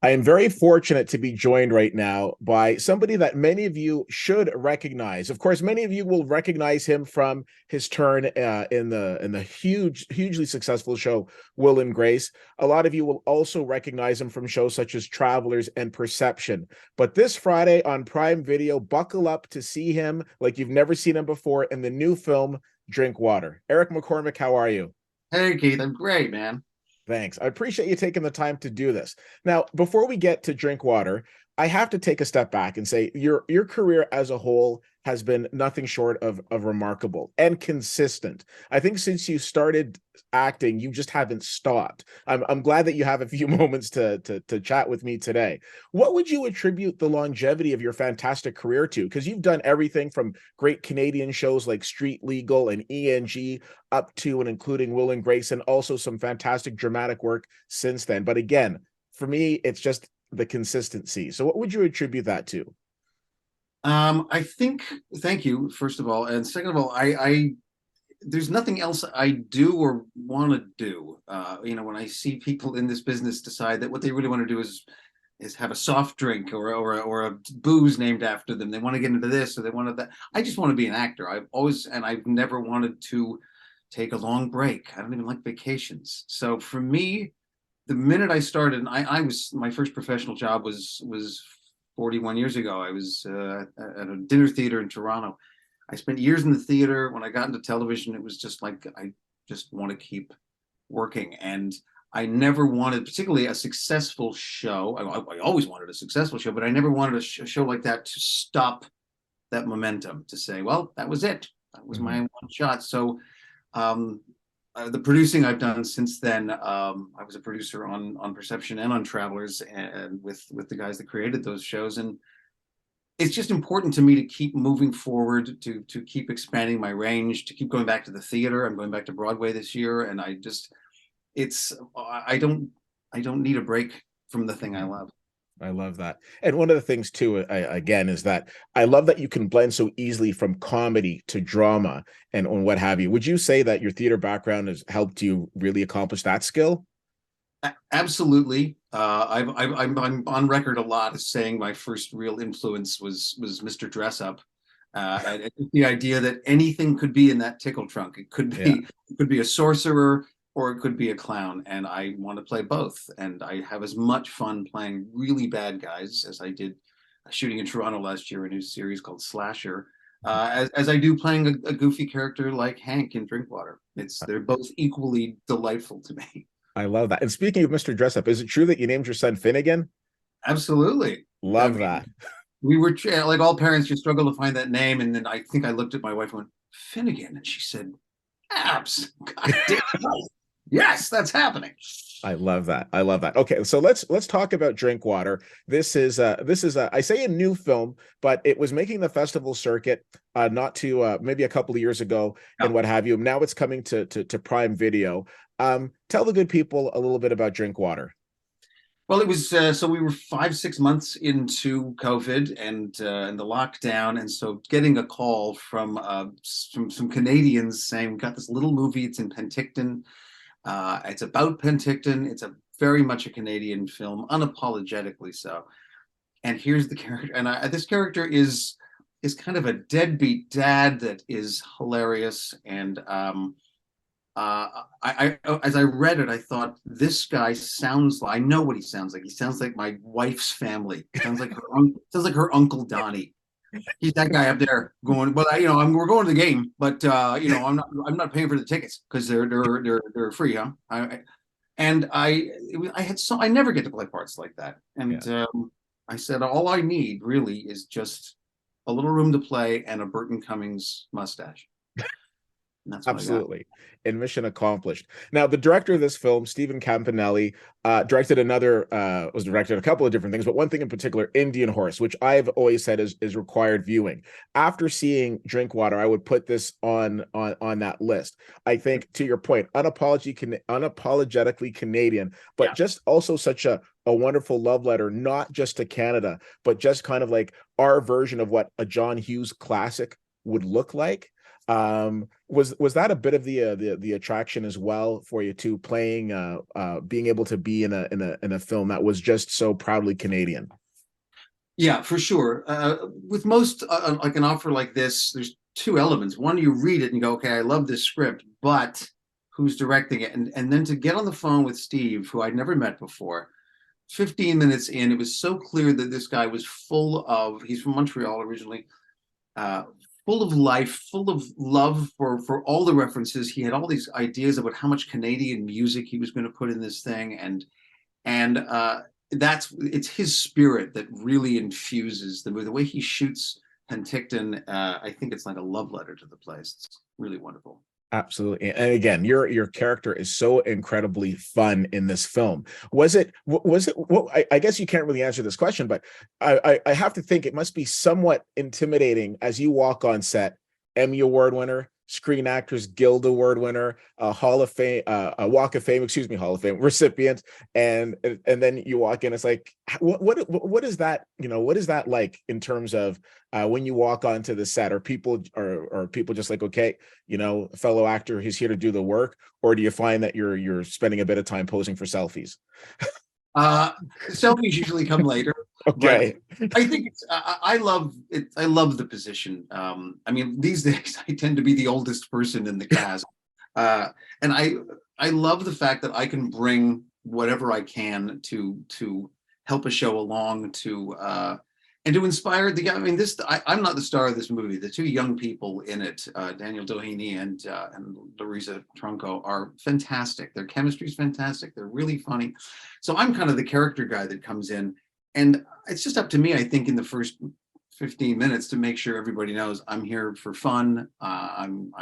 I am very fortunate to be joined right now by somebody that many of you should recognize. Of course, many of you will recognize him from his turn in the hugely successful show Will and Grace. A lot of you will also recognize him from shows such as Travelers and Perception. But this Friday on Prime Video, buckle up to see him like you've never seen him before in the new film Drinkwater. Eric McCormack, how are you? Hey Keith, I'm great, man. Thanks. I appreciate you taking the time to do this. Now, before we get to Drinkwater, I have to take a step back and say your career as a whole has been nothing short of remarkable and consistent. I think since you started acting, you just haven't stopped. I'm glad that you have a few moments to chat with me today. What would you attribute the longevity of your fantastic career to? Because you've done everything from great Canadian shows like Street Legal and ENG up to and including Will and Grace, and also some fantastic dramatic work since then. But again, for me, it's just the consistency. So what would you attribute that to? I think, thank you, first of all. And second of all, there's nothing else I do or want to do. When I see people in this business decide that what they really want to do is have a soft drink or a booze named after them. They want to get into this or they want to that. I just want to be an actor. I've never wanted to take a long break. I don't even like vacations. So for me, the minute I started, and I was my first professional job was 41 years ago. I was at a dinner theater in Toronto. I spent years in the theater. When I got into television, it was just like I just want to keep working, and I never wanted, particularly a successful show. I always wanted a successful show, but I never wanted a show like that to stop that momentum. To say, well, that was it. That was my Mhm. one shot. So um, the producing I've done since then, I was a producer on Perception and on Travelers, and with the guys that created those shows. And it's just important to me to keep moving forward, to keep expanding my range, to keep going back to the theater. I'm going back to Broadway this year, and it's I don't need a break from the thing I Mhm. love. I love that. And one of the things too, again, is that I love that you can blend so easily from comedy to drama and what have you. Would you say that your theater background has helped you really accomplish that skill? Absolutely. I'm on record a lot as saying my first real influence was Mr. Dress Up. The idea that anything could be in that tickle trunk. Yeah. It could be a sorcerer or it could be a clown, and I want to play both. And I have as much fun playing really bad guys as I did shooting in Toronto last year, a new series called Slasher, as I do playing a goofy character like Hank in Drinkwater. They're both equally delightful to me. I love that. And speaking of Mr. Dress Up, is it true that you named your son Finnegan? Absolutely. I Love mean, that. we were like all parents, you struggle to find that name. And then I think I looked at my wife and went, Finnegan. And she said, Abs. God damn right. Yes, that's happening. I love that. I love that. Okay, so let's talk about Drinkwater. This is I say a new film, but it was making the festival circuit not too maybe a couple of years ago Yeah. and what have you. Now it's coming to Prime Video. Tell the good people a little bit about Drinkwater. Well, it was so we were 5, 6 months into COVID and the lockdown, and so getting a call from some Canadians saying we got this little movie. It's in Penticton. It's about Penticton. It's a very much a Canadian film, unapologetically so. And here's the character, and this character is kind of a deadbeat dad that is hilarious. And as I read it, I thought this guy sounds like I know what he sounds like. He sounds like my wife's family. Sounds like her uncle Donnie. He's that guy up there going. But we're going to the game, but I'm not paying for the tickets because they're free, huh? I never get to play parts like that, Yeah. and I said all I need really is just a little room to play and a Burton Cummings mustache, and that's what I got. Absolutely. And mission accomplished. Now, the director of this film, Stephen Campanelli, was directed a couple of different things, but one thing in particular, Indian Horse, which I've always said is required viewing. After seeing Drinkwater, I would put this on that list. I think, to your point, unapologetically Canadian, but Yeah. just also such a wonderful love letter, not just to Canada, but just kind of like our version of what a John Hughes classic would look like. Was that a bit of the attraction as well for you too, playing being able to be in a film that was just so proudly Canadian? Yeah, for sure. With most like an offer like this, there's two elements. One, you read it and you go, okay, I love this script, but who's directing it? And then to get on the phone with Steve, who I'd never met before, 15 minutes in, it was so clear that this guy was full of, he's from Montreal originally, uh, full of life, full of love for all the references. He had all these ideas about how much Canadian music he was going to put in this thing, and that's it's his spirit that really infuses the way he shoots Penticton. I think it's like a love letter to the place. It's really wonderful. Absolutely. And again, your character is so incredibly fun in this film. Was it well, I guess you can't really answer this question, but I have to think it must be somewhat intimidating as you walk on set, Emmy Award winner, Screen Actors Guild Award winner, Hall of Fame, a Walk of Fame, excuse me, Hall of Fame recipient, and then you walk in. It's like, what is that? You know, what is that like in terms of when you walk onto the set? Are people just like, okay, you know, fellow actor, he's here to do the work, or do you find that you're spending a bit of time posing for selfies? Uh, Selfies usually come later, but Okay. I think I love it. I love the position. I mean, these days I tend to be the oldest person in the cast, and I love the fact that I can bring whatever I can to help a show along, to and to inspire the. I mean, I'm not the star of this movie. The two young people in it, Daniel Doheny and Larissa Tronco, are fantastic. Their chemistry is fantastic. They're really funny. So I'm kind of the character guy that comes in, and it's just up to me, I think, in the first 15 minutes to make sure everybody knows I'm here for fun. I'm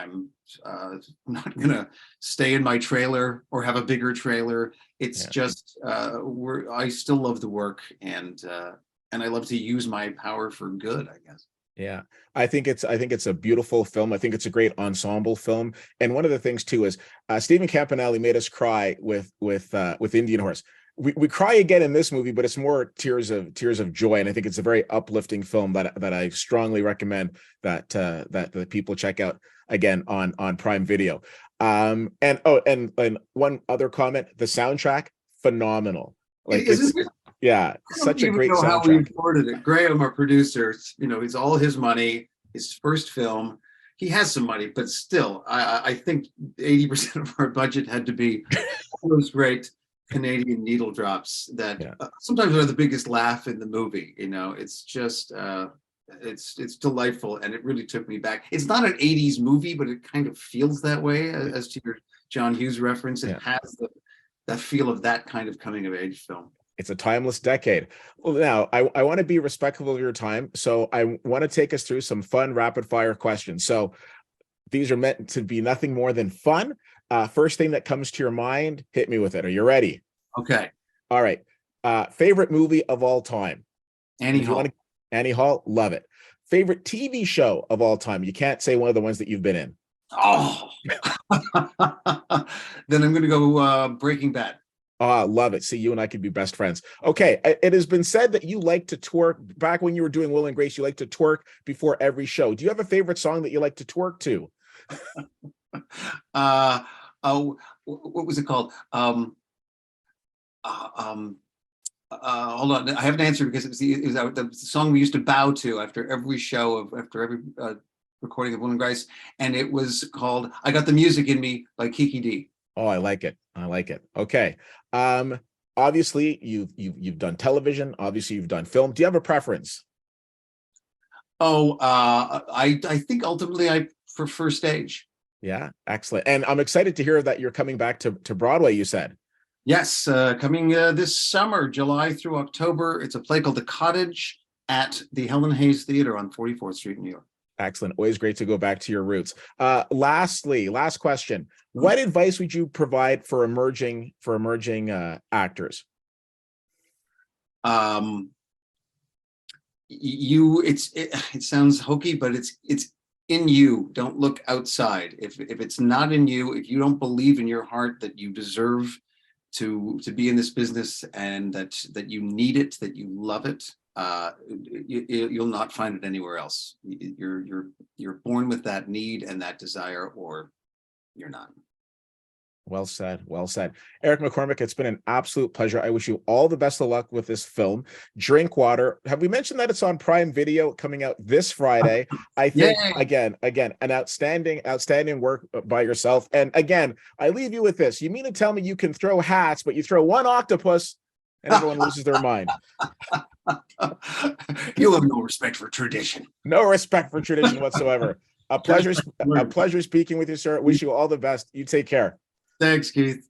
not gonna stay in my trailer or have a bigger trailer. It's Yeah. just I still love the work, and I love to use my power for good, I guess. Yeah, I think it's a beautiful film. I think it's a great ensemble film. And one of the things too is Stephen Campanelli made us cry with Indian Horse. We cry again in this movie, but it's more tears of joy. And I think it's a very uplifting film that I strongly recommend that the people check out again on Prime Video. And one other comment: the soundtrack, phenomenal. Like Isn't it's it? yeah, I don't such a even great know how we soundtrack. afforded it. Graham, our producer, it's all his money, his first film. He has some money, but still, I think 80% of our budget had to be all those great Canadian needle drops that Yeah. sometimes are the biggest laugh in the movie. It's just it's delightful, and it really took me back. It's not an 80s movie, but it kind of feels that way, as to your John Hughes reference. It Yeah. has that feel of that kind of coming of age film. It's a timeless decade. Well, now I want to be respectful of your time, so I want to take us through some fun rapid fire questions. So these are meant to be nothing more than fun. First thing that comes to your mind, hit me with it. Are you ready? Okay, All right. Favorite movie of all time? And Annie if you want Hall. to, Annie Hall, love it. Favorite TV show of all time? You can't say one of the ones that you've been in. Oh, then I'm going to go Breaking Bad. Love it. See, you and I could be best friends. Okay. It has been said that you like to twerk. Back when you were doing Will and Grace, you like to twerk before every show. Do you have a favorite song that you like to twerk to? Uh, oh, what was it called? Uh, um, Hold on, I have an answer because it was the song we used to bow to after every after every recording of Will and Grace, and it was called "I Got the Music in Me" by Kiki D. Oh, I like it. I like it. Okay. Um, Obviously you've done television. Obviously you've done film. Do you have a preference? Oh, I think ultimately I prefer stage. Yeah, excellent. And I'm excited to hear that you're coming back to Broadway, you said. Yes, coming this summer, July through October. It's a play called The Cottage at the Helen Hayes Theater on 44th Street in New York. Excellent. Always great to go back to your roots. Lastly, last question. What advice would you provide for emerging actors? Um, it sounds hokey, but it's in you. Don't look outside. If it's not in you, if you don't believe in your heart that you deserve to be in this business, and that you need it, that you love it, you'll not find it anywhere else. You're born with that need and that desire, or you're not. Well said. Well said. Eric McCormack, it's been an absolute pleasure. I wish you all the best of luck with this film, Drinkwater. Have we mentioned that it's on Prime Video coming out this Friday? I think Yay! again, an outstanding work by yourself. And again, I leave you with this. You mean to tell me you can throw hats, but you throw one octopus and everyone loses their mind? You have no respect for tradition. No respect for tradition whatsoever. A pleasure speaking with you, sir. Wish you all the best. You take care. Thanks, Keith.